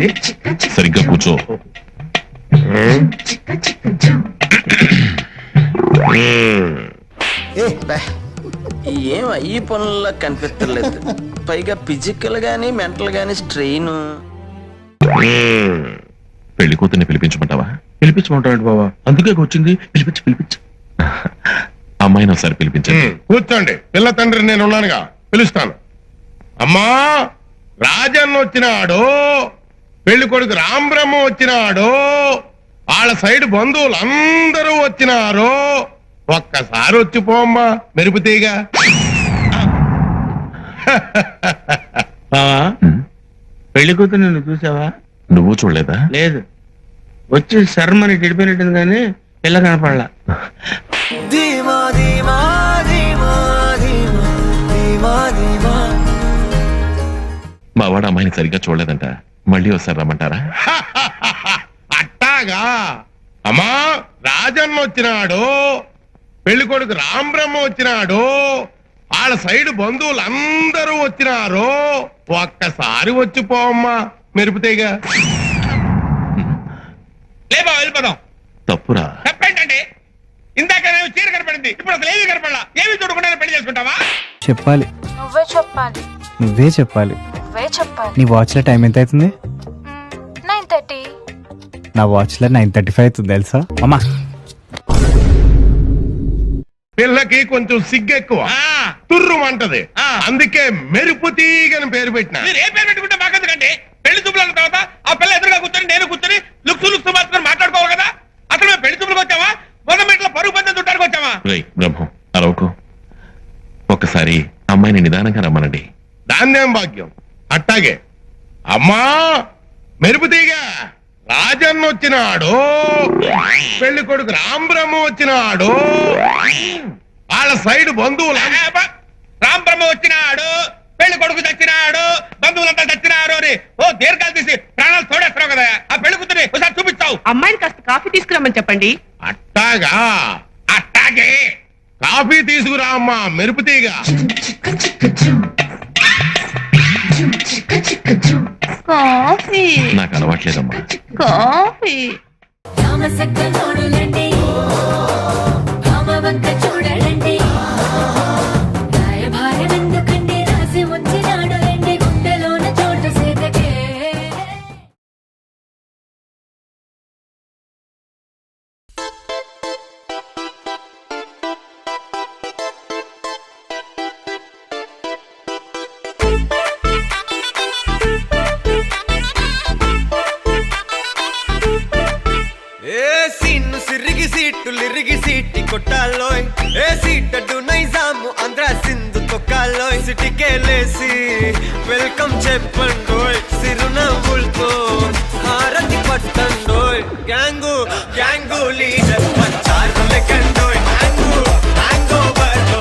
ఏంటి? సరిగ్గా కూర్చో. ఏం ఈ పనుల్లో కనిపించలేదు. పైగా ఫిజికల్ గానీ మెంటల్ గానీ స్ట్రెయిన్. పెళ్లి కూతుర్ని పిలిపించమంటావా? పిలిపించమంటాడు బాబా, అందుకే వచ్చింది. పిలిపించు. అమ్మాయిని ఒకసారి పిలిపించండి. కూర్చోండి, పిల్ల తండ్రి నేను ఉన్నానుగా, పిలుస్తాను. అమ్మా, రాజన్న వచ్చినాడు, పెళ్లి కొడుకు రాంబ్రహ్మ వచ్చినాడు, వాళ్ళ సైడ్ బంధువులు అందరూ వచ్చినారు. ఒక్కసారి వచ్చిపోమ్మా మెరుపుతీగా. బావా, పెళ్లి కూతురు నిన్ను చూసావా? నువ్వు చూడలేదా? లేదు, వచ్చి శర్మని గడిపోయినట్టుంది కానీ పిల్ల కనపడలా. మా వాడు అమ్మాయిని సరిగ్గా చూడలేదంట. మళ్ళీ ఒకసారి రమ్మంటారా? అట్టాగా. అమ్మా, రాజన్న వచ్చినాడు, పెళ్లి కొడుకు రాంబ్రహ్మ వచ్చినాడు, వాళ్ళ సైడ్ బంధువులు అందరూ వచ్చినారు. ఒక్కసారి వచ్చిపోమ్మా మెరుపుతీగా. లేబా, వెళ్ళిపోదాం. తప్పురా. తప్పేంటండి? ఇందాక చీర కనపడింది, ఇప్పుడు అసలు ఏమీ కనపడలా. ఏమీ చూడకుండా పెళ్లి చేసుకుంటావా? చెప్పాలి. నువ్వే చెప్పాలి. నువ్వే చెప్పాలి. నువ్వే చెప్పాలి. నీ వాచ్ లో టైం ఎంత అవుతుంది? 9:30. నా వాచ్ లో 9:35 అవుతుంది తెలుసా అమ్మా. పిల్లకి కొంచెం సిగ్గెక్కువ, తుర్రుమంటది. అందుకే మెరుపు తీగని పేరు పెట్టిన. మీరు ఏ పేరు పెట్టుకుంటే మాకెందుకండి? పెళ్లి చూపులు అన్న తర్వాత ఆ పిల్ల ఎదురుగా కూర్చొని నేను కూర్చొని లుక్స్ మార్చుకొని మాట్లాడుకోవాలి కదా. అసలు మేము పెళ్లి చూపులకు వచ్చావా, మొదటి పరుగు పందెం చుట్టానికి వచ్చావా? బ్రహ్మం అరవకు. ఒక్కసారి అమ్మాయిని నిదానంగా రమ్మనండి. దాన్నేం భాగ్యం. అట్టాగే. అమ్మా, మెరుపు తీగ, రాజన్న వచ్చినాడు, పెళ్లి కొడుకు రాంబ్రహ్మ వచ్చినాడు, వాళ్ళ సైడ్ బంధువులు రాంబ్రహ్మ వచ్చినాడు, పెళ్లి కొడుకు చచ్చినాడు, బంధువులంతా చచ్చినారు అని ఓ దీర్ఘాలు తీసి ప్రాణాలు తోడేస్తున్నావు కదా. ఆ పెళ్లి కూతురి ఒకసారి చూపిస్తావు. అమ్మాయిని కాస్త కాఫీ తీసుకురమ్మని చెప్పండి. అట్టాగా. అట్టాగే. కాఫీ తీసుకురా అమ్మా మెరుపు తీగ. కాఫీ నాకు అలవాట్లేదమ్మా. కాఫీ చూడండి భారమెందుకండి రాసి ఉంచినాడు రండి గుండెలోన చోటు సేతకే. సిరిగి సీటి కొట్టాలోయ్, ఏ సీటడు నైజాము ఆంధ్ర సింధు తొక్కాలోయ్. సిటీకే లేసి వెల్కమ్ చెప్పండోయ్, సిరునవ్వులతో హారతి పట్టండోయ్. గ్యాంగు గ్యాంగు లీడర్ పంచారు లెక్కండోయ్, హ్యాంగు హ్యాంగ్ ఓవర్ లో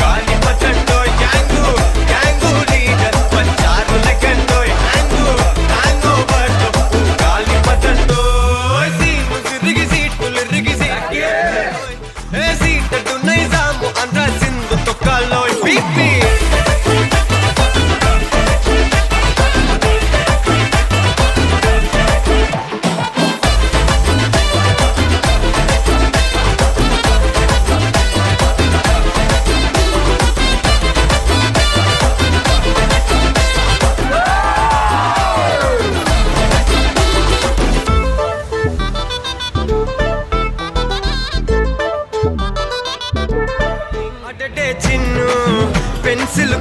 గాలి పట్టండోయ్. గ్యాంగు గ్యాంగు లీడర్ పంచారు లెక్కండోయ్, హ్యాంగు హ్యాంగ్ ఓవర్ లో గాలి పట్టండోయ్. సీము సిరిగి సీటులు ఇరిగి ఏ సీటడు నైజాము ఆంధ్ర సింధు తొక్కాలోయ్. బీపీ చిన్ను పెన్సిల్